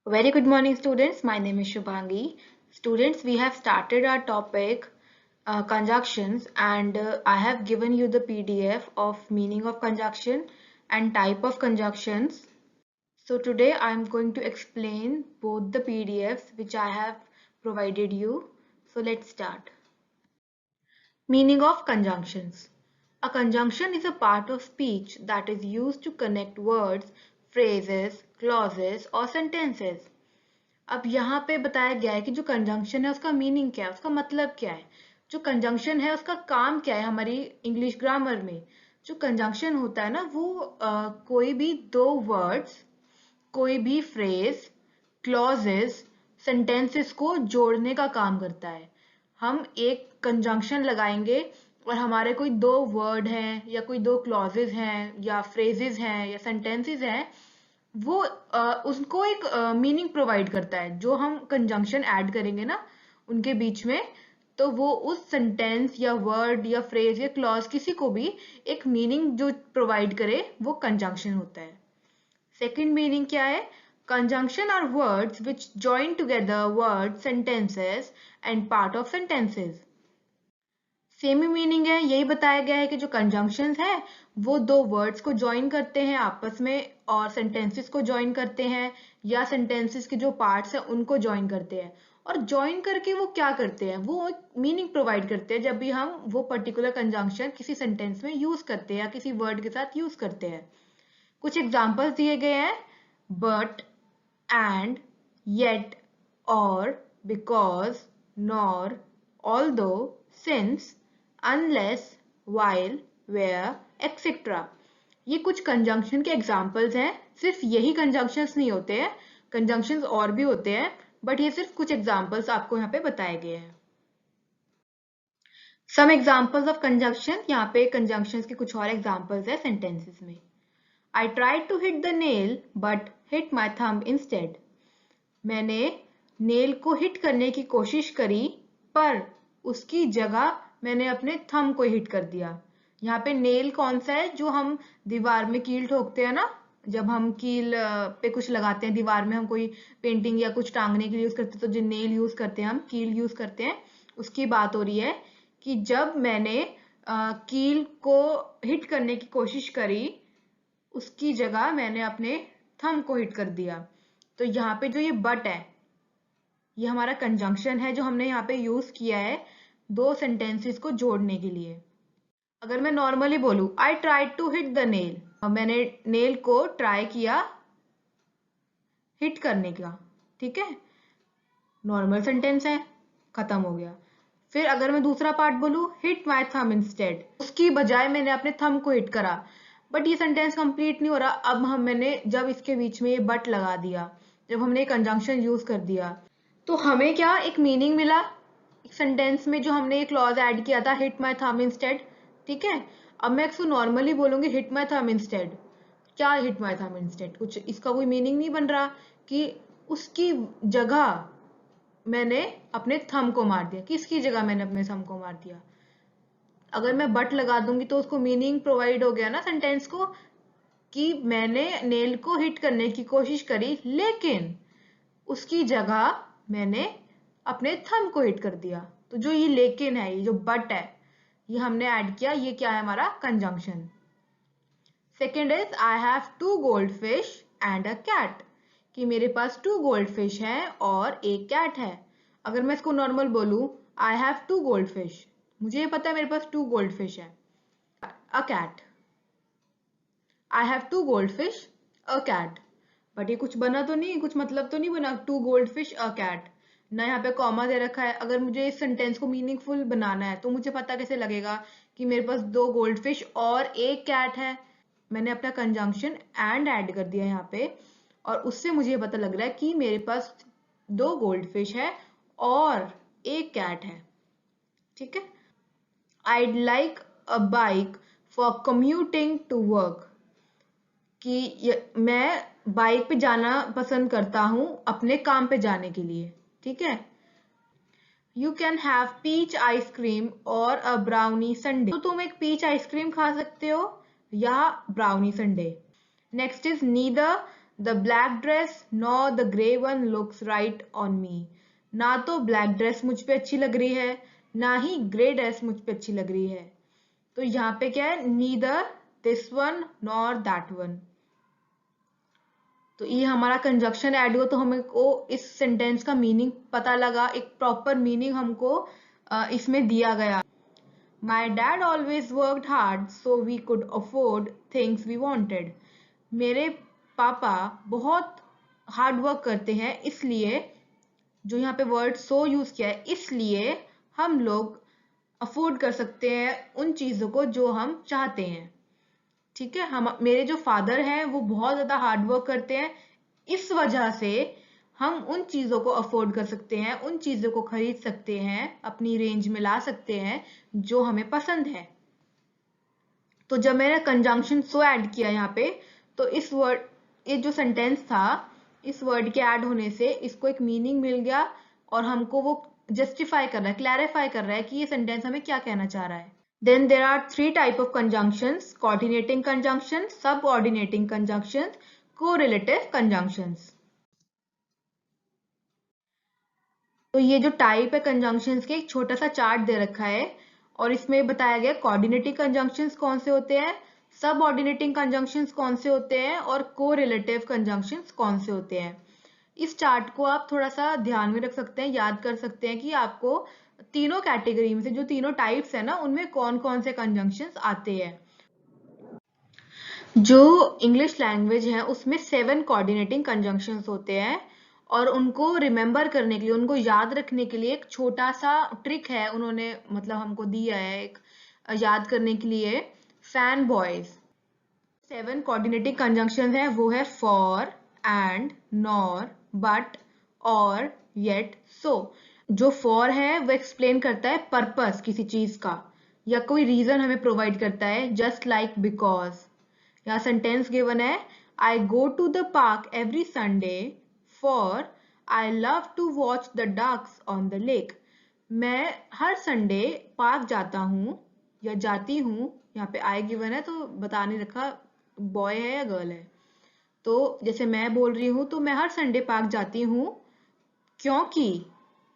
Very good morning, students. My name is Shubhangi. Students, we have started our topic conjunctions, and I have given you the PDF of meaning of conjunction and type of conjunctions. So today I am going to explain both the PDFs which I have provided you. So let's start. Meaning of conjunctions. A conjunction is a part of speech that is used to connect words, phrases, clauses or sentences. अब यहाँ पे बताया गया है कि जो conjunction है उसका मीनिंग क्या है, उसका मतलब क्या है। जो कंजंक्शन है उसका काम क्या है हमारी इंग्लिश ग्रामर में। जो कंजंक्शन होता है ना वो कोई भी दो वर्ड्स, कोई भी फ्रेज, क्लॉजेस, सेंटेंसेस को जोड़ने का काम करता है। हम एक कंजंक्शन लगाएंगे और हमारे कोई दो वर्ड हैं या कोई दो क्लॉजेस हैं या फ्रेजेस हैं या सेंटेंसेस हैं, वो उसको एक मीनिंग प्रोवाइड करता है। जो हम कंजंक्शन ऐड करेंगे ना उनके बीच में, तो वो उस सेंटेंस या वर्ड या फ्रेज या क्लॉज किसी को भी एक मीनिंग जो प्रोवाइड करे वो कंजंक्शन होता है। सेकंड मीनिंग क्या है? Conjunction are words which join together word sentences and part of sentences. Same ही मीनिंग है, यही बताया गया है कि जो कंजंक्शंस है वो दो वर्ड्स को ज्वाइन करते हैं आपस में और सेंटेंसेस को ज्वाइन करते हैं या सेंटेंसेस के जो पार्ट्स हैं उनको ज्वाइन करते हैं। और ज्वाइन करके वो क्या करते हैं, वो एक मीनिंग प्रोवाइड करते हैं जब भी हम वो पर्टिकुलर कंजंक्शन किसी सेंटेंस में यूज करते हैं या किसी वर्ड के साथ यूज करते हैं। कुछ एग्जाम्पल्स दिए गए हैं, बट, एंड, येट, और, because, nor, although, since, unless, while, where, etc. ये कुछ कंजंक्शन के एग्जाम्पल्स हैं। सिर्फ यही कंजंक्शंस नहीं होते हैं, कंजंक्शंस और भी होते हैं, बट ये सिर्फ कुछ एग्जाम्पल्स आपको यहाँ पे बताए गए हैं। सम एग्जाम्पल्स ऑफ कंजंक्शन, यहाँ पे कंजंक्शंस के कुछ और एग्जाम्पल्स है सेंटेंसेस में। I tried to hit the nail but hit my thumb instead. मैंने नेल को हिट करने की कोशिश करी पर उसकी जगह मैंने अपने थंब को हिट कर दिया। यहाँ पे नेल कौन सा है? जो हम दीवार में कील ठोकते हैं ना, जब हम कील पे कुछ लगाते हैं दीवार में, हम कोई पेंटिंग या कुछ टांगने के लिए यूज करते हैं तो जो नेल यूज करते हैं, हम कील यूज करते हैं, उसकी बात हो रही है कि जब मैंने कील को हिट करने की कोशिश करी उसकी जगह मैंने अपने थंब को हिट कर दिया। तो यहाँ पे जो ये बट है ये हमारा कंजंक्शन है जो हमने यहाँ पे यूज किया है दो सेंटेंसेस को जोड़ने के लिए। अगर मैं नॉर्मली बोलूं I tried to hit the nail, मैंने नेल को ट्राई किया हिट करने का, ठीक है, नॉर्मल सेंटेंस है, खत्म हो गया। फिर अगर मैं दूसरा पार्ट बोलूं हिट माई थंब इंस्टेड, उसकी बजाय मैंने अपने थंब को हिट करा, बट ये सेंटेंस कंप्लीट नहीं हो रहा। अब मैंने जब इसके बीच में ये बट लगा दिया, जब हमने कंजंक्शन यूज कर दिया, तो हमें क्या एक मीनिंग मिला एक सेंटेंस में जो हमने ये क्लॉज ऐड किया था हिट माई थंब इंस्टेड, ठीक है। अब मैं इसको नॉर्मली बोलूंगी हिट माई थंब इंस्टेड, क्या हिट माई थंब इंस्टेड, कुछ इसका कोई मीनिंग नहीं बन रहा कि उसकी जगह मैंने अपने थंब को मार दिया, किसकी जगह मैंने अपने थंब को मार दिया। अगर मैं बट लगा दूंगी तो उसको मीनिंग प्रोवाइड हो गया ना सेंटेंस को, कि मैंने नेल को हिट करने की कोशिश करी लेकिन उसकी जगह मैंने अपने थंब को हिट कर दिया। तो जो ये लेकिन है, ये जो बट है, ये हमने ऐड किया, ये क्या है हमारा conjunction. Second is I have two gold fish and a cat, कि मेरे पास टू गोल्ड फिश है और एक कैट है। अगर मैं इसको नॉर्मल बोलूं I have two gold fish, मुझे ये पता है मेरे पास टू गोल्ड फिश है। A cat, I have two gold fish a cat, but ये कुछ बना तो नहीं, कुछ मतलब तो नहीं बना, two gold fish a cat ना, यहाँ पे कॉमा दे रखा है। अगर मुझे इस सेंटेंस को मीनिंगफुल बनाना है तो मुझे पता कैसे लगेगा कि मेरे पास दो गोल्ड फिश और एक कैट है। मैंने अपना कंजंक्शन एंड ऐड कर दिया यहाँ पे और उससे मुझे पता लग रहा है कि मेरे पास दो गोल्ड फिश है और एक कैट है, ठीक है। I'd like a bike for commuting to work, कि मैं बाइक पे जाना पसंद करता हूँ अपने काम पे जाने के लिए, ठीक है। You can have peach ice cream और अ ब्राउनी संडे, तो तुम एक पीच आइसक्रीम खा सकते हो या brownie Sunday. Next is neither the black dress nor the grey one looks right on me. ना तो ब्लैक ड्रेस मुझ पे अच्छी लग रही है, ना ही ग्रे ड्रेस मुझ पे अच्छी लग रही है। तो यहाँ पे क्या है, neither this one nor that one. तो ये हमारा कंजक्शन ऐड हुआ तो हमको इस सेंटेंस का मीनिंग पता लगा, एक प्रॉपर मीनिंग हमको इसमें दिया गया। My dad always worked hard so we could afford things we wanted. मेरे पापा बहुत हार्ड वर्क करते हैं, इसलिए जो यहाँ पे वर्ड सो यूज किया है, इसलिए हम लोग अफोर्ड कर सकते हैं उन चीजों को जो हम चाहते हैं। ठीक है, हम मेरे जो फादर हैं वो बहुत ज्यादा हार्ड वर्क करते हैं, इस वजह से हम उन चीजों को अफोर्ड कर सकते हैं, उन चीजों को खरीद सकते हैं, अपनी रेंज में ला सकते हैं जो हमें पसंद है। तो जब मैंने कंजंक्शन सो ऐड किया यहाँ पे, तो इस वर्ड, ये जो सेंटेंस था, इस वर्ड के ऐड होने से इसको एक मीनिंग मिल गया और हमको वो जस्टिफाई कर रहा है, क्लैरिफाई कर रहा है कि ये सेंटेंस हमें क्या कहना चाह रहा है। Then there are three type of conjunctions: coordinating conjunctions, subordinating conjunctions, correlative conjunctions. तो ये जो टाइप है कंजंक्शंस के, एक छोटा सा चार्ट दे रखा है और इसमें बताया गया कोऑर्डिनेटिंग कंजंक्शंस कौन से होते हैं, सब ऑर्डिनेटिंग कंजंक्शंस कौन से होते हैं और कोरिलेटिव कंजंक्शंस कौन से होते हैं। इस चार्ट को आप थोड़ा सा ध्यान में रख सकते हैं, याद कर सकते हैं कि आपको तीनों कैटेगरी में से जो तीनों टाइप्स है ना, उनमें कौन कौन से कंजंक्शंस आते हैं। जो इंग्लिश लैंग्वेज है उसमें 7 कोऑर्डिनेटिंग कंजंक्शंस होते हैं और उनको रिमेम्बर करने के लिए, उनको याद रखने के लिए एक छोटा सा ट्रिक है उन्होंने मतलब हमको दिया है एक याद करने के लिए, फैन बॉयज। 7 कोऑर्डिनेटिंग कंजंक्शंस है, वो है फॉर, एंड, नॉर, बट, और, येट, सो। जो फॉर है वो एक्सप्लेन करता है पर्पस किसी चीज का या कोई रीजन हमें प्रोवाइड करता है, जस्ट लाइक बिकॉज। यहाँ सेंटेंस गिवन है, I go to the park every Sunday for I love to watch the ducks on the lake. मैं हर संडे पार्क जाता हूँ या जाती हूँ, यहाँ पे आई गिवन है तो बता नहीं रखा बॉय है या गर्ल है। तो जैसे मैं बोल रही हूँ तो मैं हर संडे पार्क जाती हूँ क्योंकि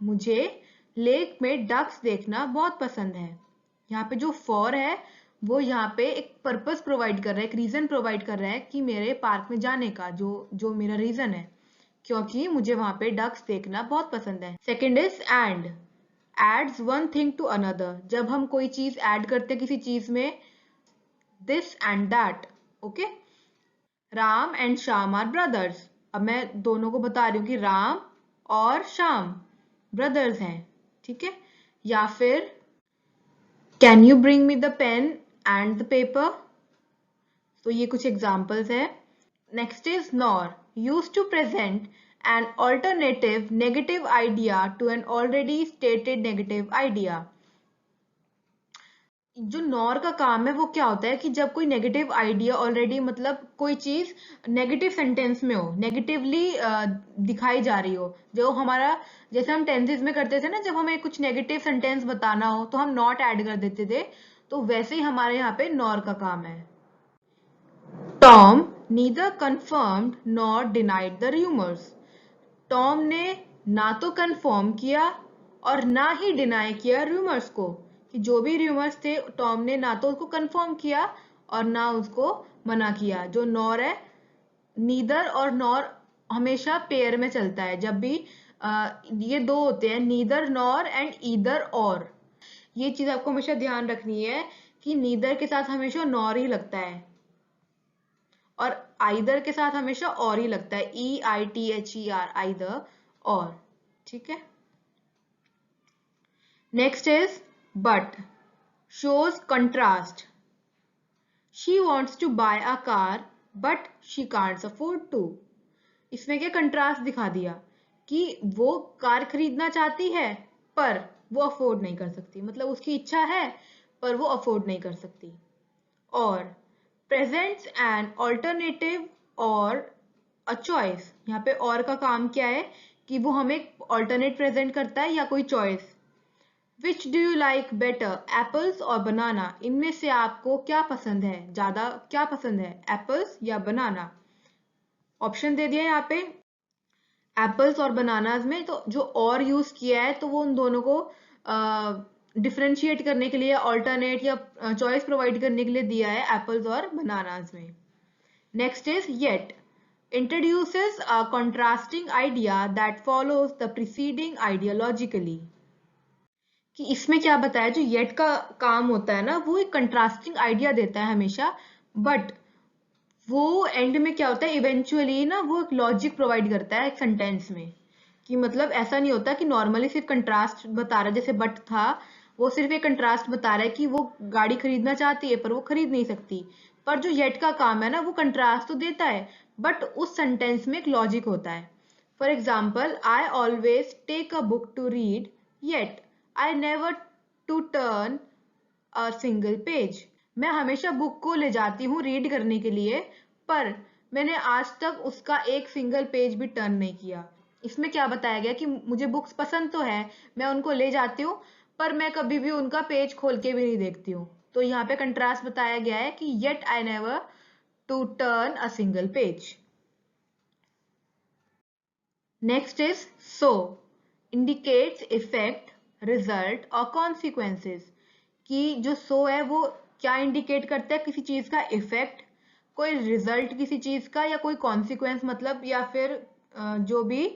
मुझे लेक में डक्स देखना बहुत पसंद है। यहाँ पे जो फॉर है वो यहाँ पे एक पर्पस प्रोवाइड कर रहा है, एक रीजन प्रोवाइड कर रहा है कि मेरे पार्क में जाने का जो मेरा रीजन है, क्योंकि मुझे वहां पे डक्स देखना बहुत पसंद है। Second is and, adds one thing to another. जब हम कोई चीज ऐड करते हैं किसी चीज में, this and that, okay. Ram and Shyam are brothers. अब मैं दोनों को बता रही हूँ कि राम और श्याम ब्रदर्स हैं, ठीक है। या फिर can you bring me the pen and the paper. तो ये कुछ एग्जाम्पल्स है। Next is nor, use to present an alternative negative idea to an already stated negative idea। जो नॉर का काम है वो क्या होता है कि जब कोई नेगेटिव आइडिया ऑलरेडी, मतलब कोई चीज नेगेटिव सेंटेंस में हो, नेगेटिवली दिखाई जा रही हो, जो हमारा, जैसे हम टेंसेस में करते थे ना, जब हमें कुछ नेगेटिव सेंटेंस बताना हो तो हम नॉट ऐड कर देते थे, तो वैसे ही हमारे यहाँ पे नॉर का काम है। Tom neither confirmed nor denied the rumors। Tom ने ना तो कंफर्म किया और ना ही डिनाई किया रूमर्स को, कि जो भी रूमर्स थे टॉम ने ना तो उसको कंफर्म किया और ना उसको मना किया। जो नॉर है, नीदर और नॉर हमेशा पेयर में चलता है, जब भी ये दो होते हैं, नीदर नॉर एंड ईदर और। ये चीज आपको हमेशा ध्यान रखनी है कि नीदर के साथ हमेशा नॉर ही लगता है और आइदर के साथ हमेशा और ही लगता है, EITHER, आइदर, और, ठीक है। Next is but, shows contrast। She wants to buy a car but she can't afford to। इसमें क्या कंट्रास्ट दिखा दिया कि वो कार खरीदना चाहती है पर वो अफोर्ड नहीं कर सकती, मतलब उसकी इच्छा है पर वो अफोर्ड नहीं कर सकती। और presents an alternative or a choice, यहाँ पे और का काम क्या है कि वो हमें alternate present करता है या कोई choice। Which do you like better, apples or banana? इनमें से आपको क्या पसंद है, ज्यादा क्या पसंद है, apples या banana? ऑप्शन दे दिया यहाँ पे एप्पल्स और बनानाज में, तो जो और यूज किया है तो वो उन दोनों को डिफरेंशिएट करने के लिए, ऑल्टरनेट या चॉइस प्रोवाइड करने के लिए दिया है एप्पल्स और बनानाज में। Next is yet introduces a contrasting idea that follows the preceding ideologically। कि इसमें क्या बताया, जो येट का काम होता है ना, वो एक कंट्रास्टिंग आइडिया देता है हमेशा, बट वो एंड में क्या होता है, इवेंचुअली ना वो एक लॉजिक प्रोवाइड करता है एक सेंटेंस में। कि मतलब ऐसा नहीं होता कि नॉर्मली सिर्फ कंट्रास्ट बता रहा है, जैसे बट था, वो सिर्फ एक कंट्रास्ट बता रहा है कि वो गाड़ी खरीदना चाहती है पर वो खरीद नहीं सकती। पर जो येट का काम है ना, वो कंट्रास्ट तो देता है बट उस सेंटेंस में एक लॉजिक होता है। For example, I always take a book to read, yet I never to turn a single page. मैं हमेशा बुक को ले जाती हूँ रीड करने के लिए, पर मैंने आज तक उसका एक सिंगल पेज भी टर्न नहीं किया। इसमें क्या बताया गया कि मुझे बुक्स पसंद तो है, मैं उनको ले जाती हूँ, पर मैं कभी भी उनका पेज खोल के भी नहीं देखती हूँ। तो यहाँ पे कंट्रास्ट बताया गया है कि yet I never to turn a single page. Next is so indicates effect, result और कॉन्सिक्वेंसेस। कि जो सो है वो क्या इंडिकेट करता है, किसी चीज का इफेक्ट, कोई रिजल्ट किसी चीज का, या कोई कॉन्सिक्वेंस मतलब, या फिर जो भी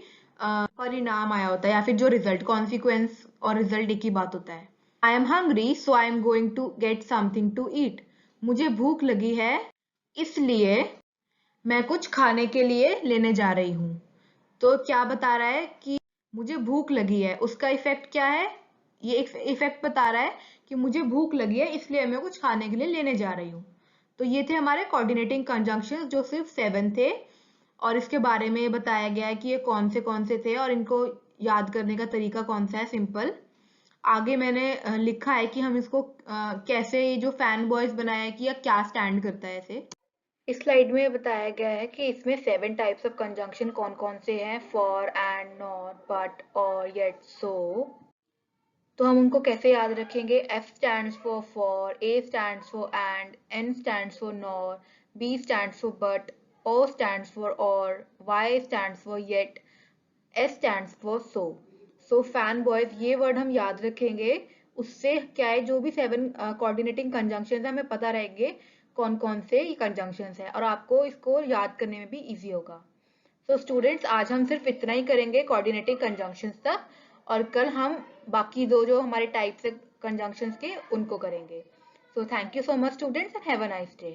परिणाम आया होता है, या फिर जो रिजल्ट, कॉन्सिक्वेंस और रिजल्ट एक ही बात होता है। I am hungry so I am going to get something to eat. मुझे भूख लगी है इसलिए मैं कुछ खाने के लिए लेने जा रही हूँ। तो क्या बता रहा है कि मुझे भूख लगी है, उसका इफेक्ट क्या है, ये एक इफेक्ट बता रहा है कि मुझे भूख लगी है इसलिए मैं कुछ खाने के लिए लेने जा रही हूँ। तो ये थे हमारे कोऑर्डिनेटिंग कंजंक्शंस जो सिर्फ 7 थे, और इसके बारे में बताया गया है कि ये कौन से थे और इनको याद करने का तरीका कौन सा है, सिंपल। आगे मैंने लिखा है कि हम इसको कैसे, जो फैन बॉयज बनाया है कि या क्या स्टैंड करता है ऐसे। इस स्लाइड में बताया गया है कि इसमें 7 टाइप्स ऑफ कंजंक्शन कौन कौन से हैं, फॉर, एंड, नॉट, बट, और, येट, सो। तो हम उनको कैसे याद रखेंगे, F stands for, A stands for and, N stands for nor, B stands for but, O stands for or, Y stands for yet, S stands for so। So fan boys ये word हम याद रखेंगे, उससे क्या है, जो भी 7 coordinating conjunctions है हमें पता रहेंगे कौन कौन से ये कंजंक्शंस है, और आपको इसको याद करने में भी इजी होगा। सो स्टूडेंट्स, आज हम सिर्फ इतना ही करेंगे कोऑर्डिनेटिंग कंजंक्शंस तक, और कल हम बाकी दो जो हमारे टाइप्स है कंजंक्शंस के उनको करेंगे। So thank you so much students, and have a nice day.